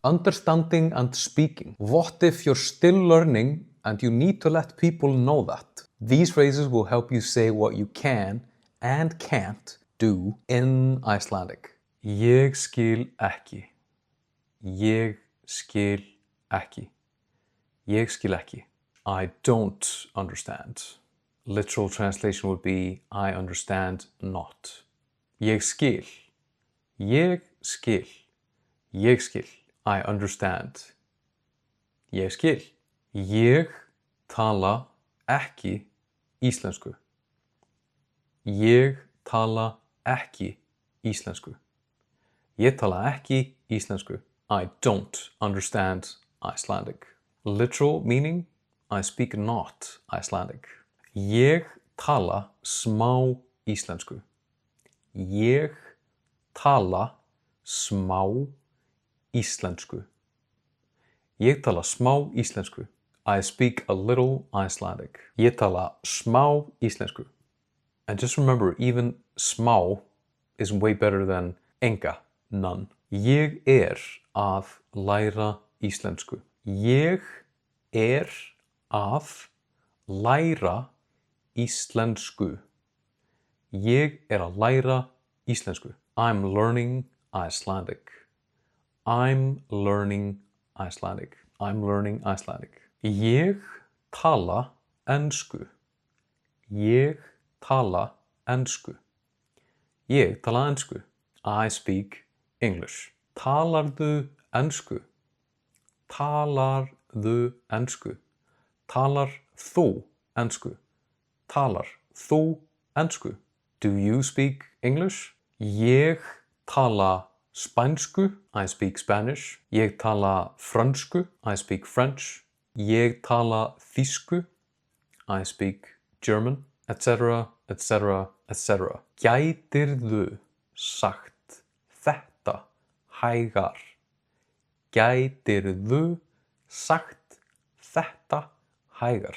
Understanding and speaking. What if you're still learning and you need to let people know that? These phrases will help you say what you can and can't do in Icelandic. Ég skil ekki. Ég skil ekki. Ég skil ekki. I don't understand. Literal translation would be I understand not. Ég skil. Ég skil. Ég skil. I understand. Ég skil. Ég tala ekki íslensku. Ég tala ekki íslensku. Ég tala ekki íslensku. I don't understand Icelandic. Literal meaning, I speak not Icelandic. Ég tala smá íslensku. Ég tala smá íslensku. Ég tala smá íslensku. I speak a little Icelandic. Ég tala smá íslensku. And just remember, even smá is way better than enga, none. Ég að læra íslensku. Ég að læra íslensku. Ég að læra íslensku. I'm learning Icelandic. I'm learning Icelandic. I'm learning Icelandic. Ég tala ensku. Ég tala ensku. Ég tala ensku. I speak English. Talarðu ensku? Talarðu ensku? Talar þú ensku? Talar þú ensku? Do you speak English? Ég tala spænsku. I speak Spanish. Ég tala frönsku. I speak French. Ég tala þýsku. I speak German, etc., etc., etc. Gætirðu sagt þetta hægar? Gætirðu sagt þetta hægar?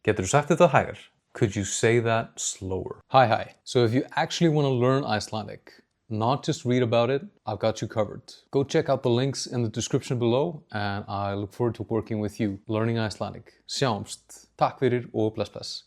Geturðu sagt þetta hægar? Could you say that slower? Hi. So if you actually want to learn Icelandic, not just read about it, I've got you covered. Go check out the links in the description below and I look forward to working with you learning Icelandic. Sjáumst. Takk fyrir og bless bless.